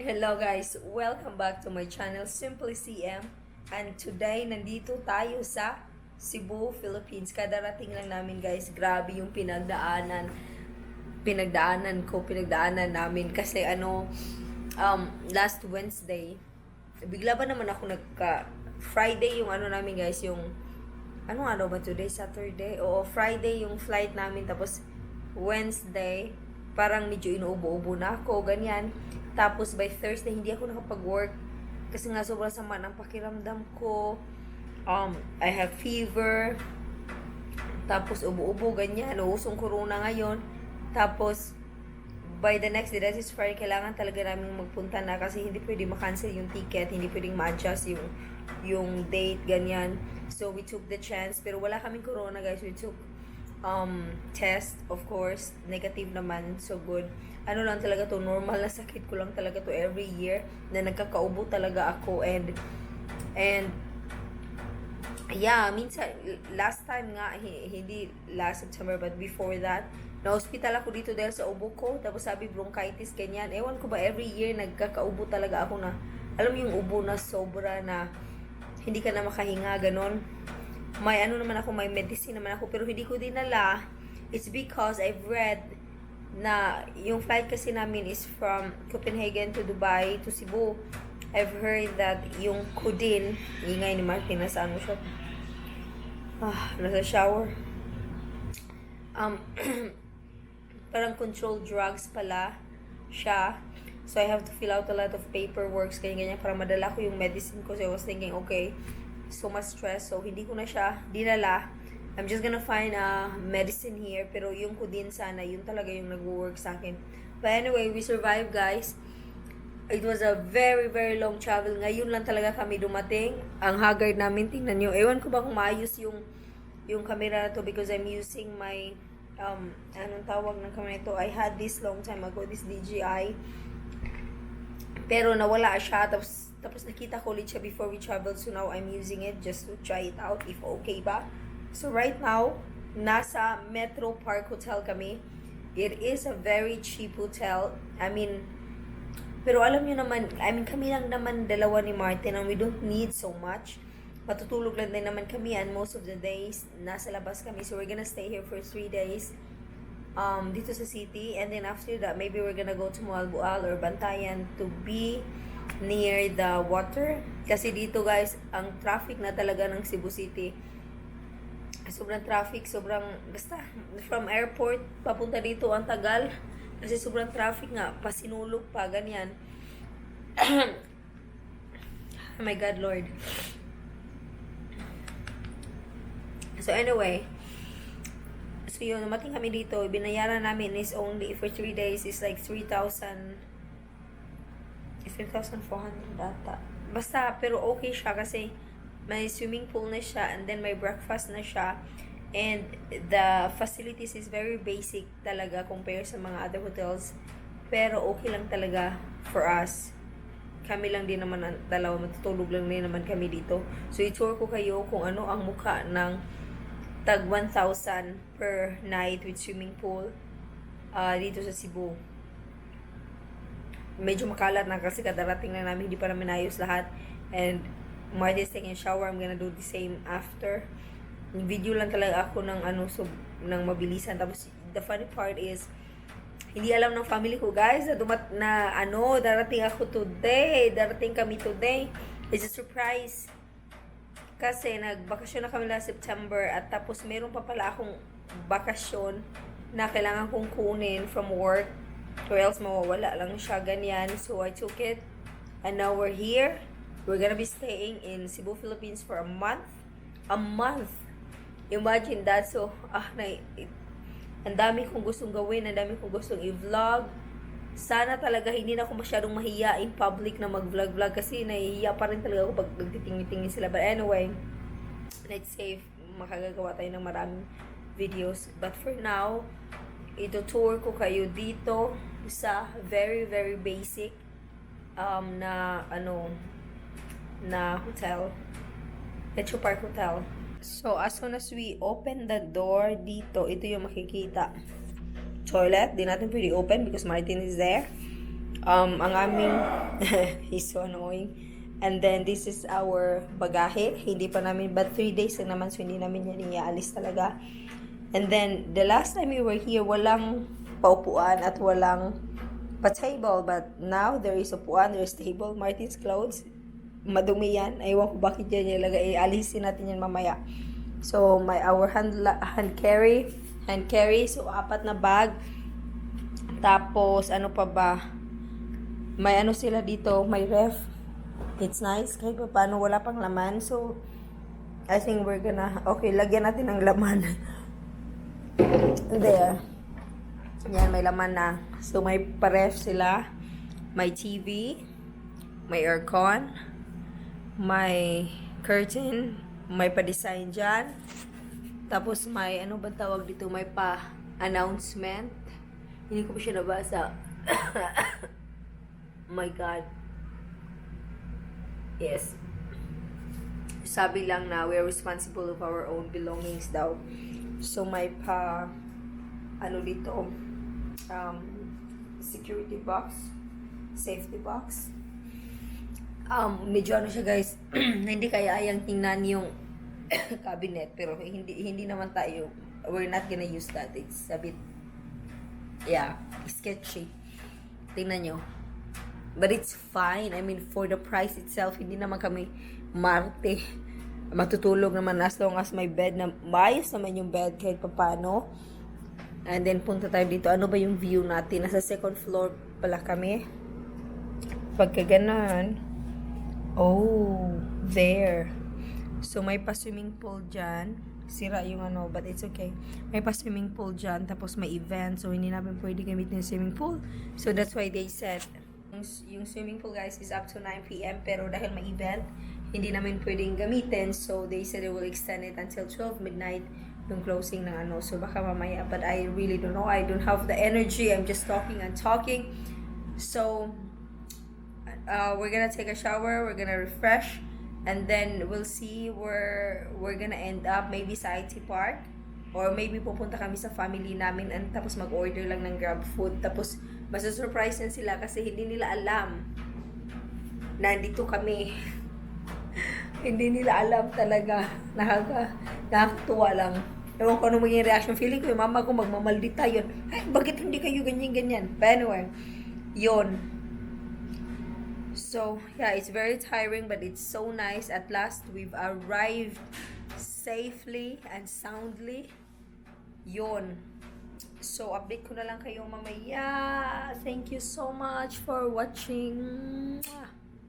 Hello guys, welcome back to my channel Simply CM, and today nandito tayo sa Cebu, Philippines. Kadarating lang namin guys, grabe yung pinagdaanan namin kasi last Wednesday bigla ba naman ako Friday yung namin guys, yung anong araw ba today? Saturday? Oo, Friday yung flight namin, tapos Wednesday parang medyo inuubo-ubo na ako, ganyan. Tapos by Thursday, hindi ako nakapag-work kasi nga sobrang sama ng pakiramdam ko. I have fever. Tapos ubo-ubo, ganyan. Uusong corona ngayon. Tapos, by the next day, that is Friday, kailangan talaga namin magpunta na kasi hindi pwede makancel yung ticket, hindi pwedeng ma-adjust yung date, ganyan. So, we took the chance. Pero wala kaming corona, guys. We took test, of course, negative naman, so good. Ano lang talaga to, normal na sakit ko lang talaga to every year, na nagkakaubo talaga ako, and yeah, minsan, last time nga, hindi last September, but before that, na-hospital ako dito dahil sa ubo ko, tapos sabi bronchitis, ganyan. Ewan ko ba, every year, nagkakaubo talaga ako na, alam mo yung ubo na sobra na, hindi ka na makahinga, ganon. May may medicine naman ako, pero hindi ko dinala. It's because I've read na yung flight kasi namin is from Copenhagen to Dubai to Cebu. I've heard that yung codeine, ingay ni Martin, nasa siya? Nasa shower. Parang controlled drugs pala siya. So I have to fill out a lot of paperwork, ganyan, para madala ko yung medicine ko. So I was thinking, okay, so much stress, so hindi ko na siya dinala. I'm just gonna find a medicine here, pero yung codeine sana, yun talaga yung nag-work sa akin. But anyway, we survived guys. It was a very very long travel. Ngayon lang talaga kami dumating. Ang haggard namin, tingnan nyo. Ewan ko ba kung maayos yung camera na to, because I'm using my anong tawag ng camera ito. I had this long time ago, this DJI, pero nawala siya. Tapos nakita ko ulit siya before we traveled, so now I'm using it just to try it out if okay ba. So right now, nasa Metro Park Hotel kami. It is a very cheap hotel. Pero alam niyo naman, kami lang naman dalawa ni Martin, and we don't need so much. Matutulog lang din naman kami, and most of the days, nasa labas kami. So we're gonna stay here for 3 days dito sa city, and then after that, maybe we're gonna go to Moalboal or Bantayan to be near the water. Kasi dito guys, ang traffic na talaga ng Cebu City. Sobrang traffic, basta from airport papunta dito ang tagal. Kasi sobrang traffic nga, pasinulog pa, ganyan. Oh my God, Lord. So anyway, so yun, namating kami dito. Binayaran namin is only for 3 days is like 3,400 data. Basta, pero okay siya kasi may swimming pool na siya, and then may breakfast na siya, and the facilities is very basic talaga compare sa mga other hotels, pero okay lang talaga for us. Kami lang din naman ang dalawa, matutulog lang din naman kami dito. So i-tour ko kayo kung ano ang mukha ng tag 1,000 per night with swimming pool dito sa Cebu. Medyo makalat na kasi kadarating na namin, hindi pa namin ayos lahat, and Marty's taking a shower. I'm gonna do the same after. Video lang talaga ako ng ng mabilisan. Tapos the funny part is, hindi alam ng family ko guys na darating ako today. Darating kami today. It's a surprise. Kasi nagbakasyon na kami last September, at tapos meron pa pala akong bakasyon na kailangan kong kunin from work, or else mawawala lang siya, ganyan. So I took it, and now we're here. We're gonna be staying in Cebu, Philippines for a month. A month! Imagine that. So, ang dami kong gustong gawin, ang dami kong gustong i-vlog. Sana talaga hindi na ako masyadong mahiya in public na mag-vlog-vlog, kasi nahihiya pa rin talaga ako pag nagtitingin-tingin sila. But anyway, let's say makagagawa tayo ng maraming videos. But for now, ito-tour ko kayo dito sa very, very basic na hotel, Metro Park Hotel. So, as soon as we open the door dito, ito yung makikita. Toilet, di natin pwede open because Martin is there. Ang aming, he's so annoying. And then, this is our bagahe. Hindi pa namin, but 3 days lang naman, so hindi namin yan iaalis talaga. And then, the last time we were here, walang paupuan at walang pa-table. But now, there is upuan, there is table. Martin's clothes, madumi yan. Ewan ko bakit yan ilagay. Alisin natin yan mamaya. So, our hand carry. So, 4 na bag. Tapos, ano pa ba? May ano sila dito, may ref. It's nice. Kahit pa paano, wala pang laman. So, I think we're gonna, okay, lagyan natin ng laman. There. Yan, may laman na. So, may pa-ref sila. May TV. May aircon. May curtain. May pa-design dyan. Tapos, may, ano ba tawag dito? May pa-announcement. Hindi ko pa siya nabasa. Oh my God. Yes. Sabi lang na we're responsible of our own belongings daw. So, may ano dito, security box, safety box. Medyo ano siya guys, hindi kaya ayang tingnan yung cabinet, pero hindi naman tayo, we're not gonna use that. It's a bit, yeah, sketchy. Tingnan nyo. But it's fine. I mean, for the price itself, hindi naman kami marte. Matutulog naman as long as may bed na maayos naman yung bed kahit papano. And then, punta tayo dito. Ano ba yung view natin? Nasa second floor pala kami. Pagka ganon. Oh, there. So, may pa-swimming pool dyan. Sira yung ano, but it's okay. May pa-swimming pool dyan. Tapos may event. So, hindi namin pwede gamitin yung swimming pool. So, that's why they said, yung swimming pool guys is up to 9 p.m. pero dahil may event, hindi namin pwedeng gamitin. So, they said they will extend it until 12 midnight yung closing ng ano. So, baka mamaya. But I really don't know. I don't have the energy. I'm just talking and talking. So, we're gonna take a shower. We're gonna refresh. And then, we'll see where we're gonna end up. Maybe sa IT Park. Or maybe pupunta kami sa family namin and tapos mag-order lang ng Grab food. Tapos, masa-surprise yan sila kasi hindi nila alam na nandito kami. Hindi nila alam talaga. Nakakatuwa lang. Ewan ko anong maging reaction. Feeling ko yung mama ko magmamaldita yun. Ay, bakit hindi kayo ganyan-ganyan? But anyway, yun. So, yeah, it's very tiring but it's so nice. At last, we've arrived safely and soundly. Yun. So, update ko na lang kayo mamaya. Thank you so much for watching.